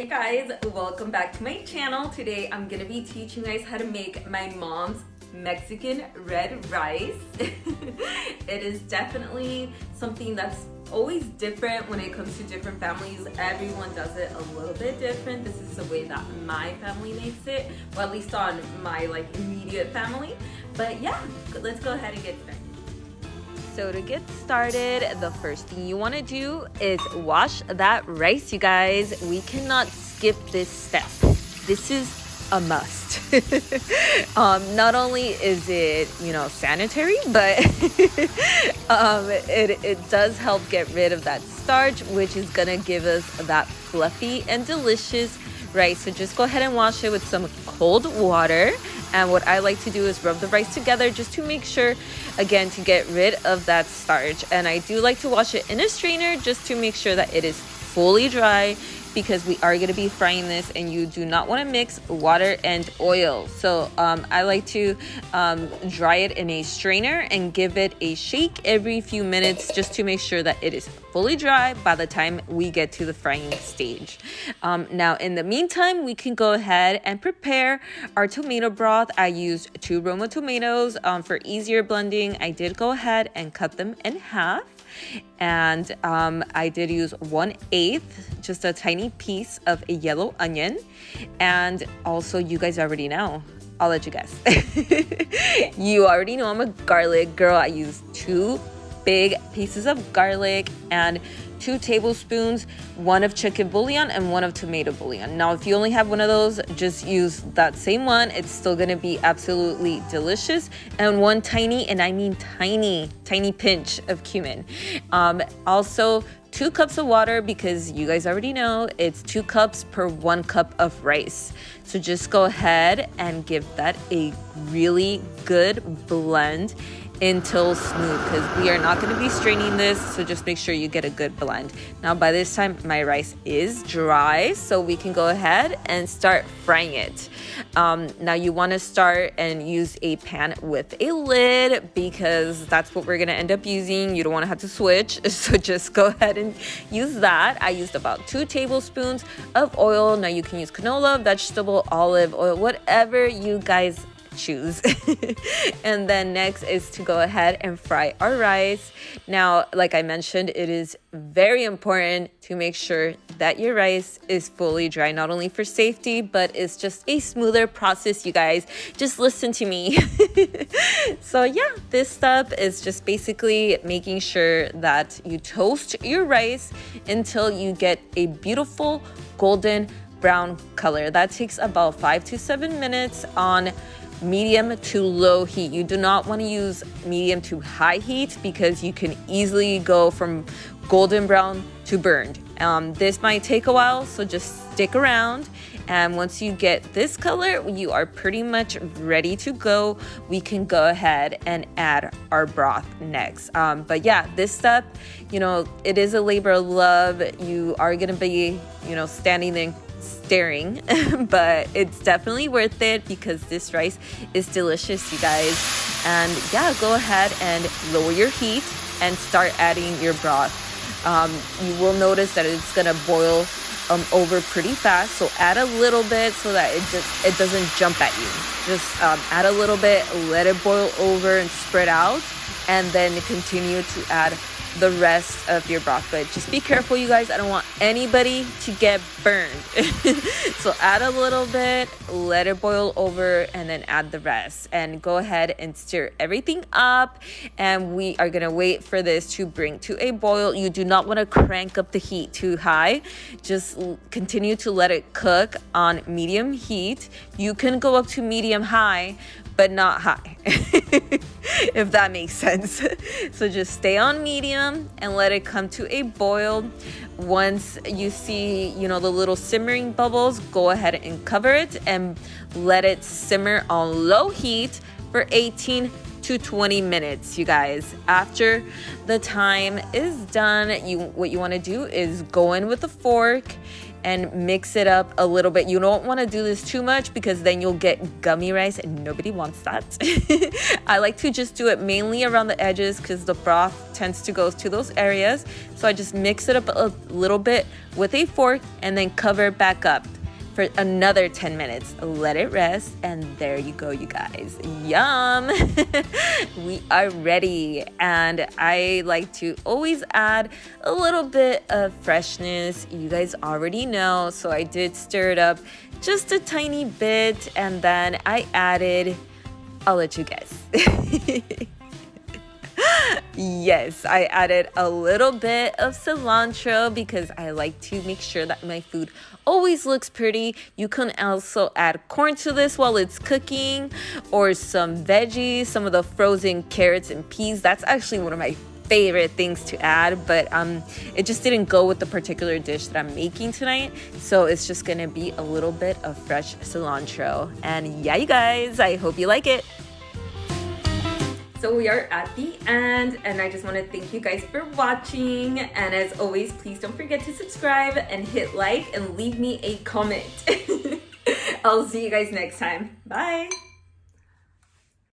Hey guys, welcome back to my channel. Today I'm gonna be teaching you guys how to make my mom's Mexican red rice. It is definitely something that's always different when it comes to different families. Everyone does it a little bit different. This is the way that my family makes it, well, at least on my immediate family. But yeah, let's go ahead and get started. So to get started, the first thing you want to do is wash that rice, you guys. We cannot skip this step. This is a must. Not only is it, sanitary, but it does help get rid of that starch, which is gonna give us that fluffy and delicious rice. So just go ahead and wash it with some cold water. And what I like to do is rub the rice together just to make sure, again, to get rid of that starch. And I do like to wash it in a strainer just to make sure that it is fully dry, because we are going to be frying this and you do not want to mix water and oil. So I like to dry it in a strainer and give it a shake every few minutes just to make sure that it is fully dry by the time we get to the frying stage. Now in the meantime, we can go ahead and prepare our tomato broth. I used 2 Roma tomatoes. For easier blending, I did go ahead and cut them in half. And I did use 1/8, just a tiny piece of a yellow onion. And also, you guys already know, I'll let you guess. You already know I'm a garlic girl. I used 2 big pieces of garlic and 2 tablespoons, one of chicken bouillon and one of tomato bouillon. Now, if you only have one of those, just use that same one. It's still gonna be absolutely delicious. And 1 tiny, and I mean tiny pinch of cumin. Also, 2 cups of water, because you guys already know it's 2 cups per 1 cup of rice. So just go ahead and give that a really good blend until smooth, because we are not going to be straining this, so just make sure you get a good blend. Now by this time my rice is dry, so we can go ahead and start frying it. Now you want to start and use a pan with a lid, because that's what we're going to end up using. You don't want to have to switch, so just go ahead and use that. I used about 2 tablespoons of oil. Now you can use canola, vegetable, olive oil, whatever you guys choose. And then next is to go ahead and fry our rice. Now, like I mentioned, it is very important to make sure that your rice is fully dry, not only for safety, but it's just a smoother process, you guys. Just listen to me. So yeah, this step is just basically making sure that you toast your rice until you get a beautiful golden brown color. That takes about 5 to 7 minutes on medium to low heat. You do not want to use medium to high heat, because you can easily go from golden brown to burned. This might take a while, so just stick around. And once you get this color, you are pretty much ready to go. We can go ahead and add our broth next. But yeah, this step, it is a labor of love. You are going to be, standing there staring, but it's definitely worth it, because this rice is delicious, you guys. And yeah, go ahead and lower your heat and start adding your broth. You will notice that it's gonna boil over pretty fast, so add a little bit so that it doesn't jump at you. Just add a little bit, let it boil over and spread out, and then continue to add the rest of your broth. But just be careful, you guys. I don't want anybody to get burned. So add a little bit, let it boil over, and then add the rest. And go ahead and stir everything up. And we are gonna wait for this to bring to a boil. You do not want to crank up the heat too high. Just continue to let it cook on medium heat. You can go up to medium high, but not high, if that makes sense. So just stay on medium and let it come to a boil. Once you see, the little simmering bubbles, go ahead and cover it and let it simmer on low heat for 18 to 20 minutes, you guys. After the time is done, what you want to do is go in with a fork and mix it up a little bit. You don't want to do this too much because then you'll get gummy rice and nobody wants that. I like to just do it mainly around the edges because the broth tends to go to those areas. So I just mix it up a little bit with a fork and then cover it back up for another 10 minutes. Let it rest, and there you go, you guys. Yum! We are ready. And I like to always add a little bit of freshness. You guys already know, so I did stir it up just a tiny bit, and then I added, I'll let you guess. Yes, I added a little bit of cilantro because I like to make sure that my food always looks pretty. You can also add corn to this while it's cooking, or some veggies, some of the frozen carrots and peas. That's actually one of my favorite things to add, but it just didn't go with the particular dish that I'm making tonight, so it's just gonna be a little bit of fresh cilantro. And yeah, you guys, I hope you like it. So we are at the end, and I just want to thank you guys for watching. And as always, please don't forget to subscribe and hit like and leave me a comment. I'll see you guys next time. Bye.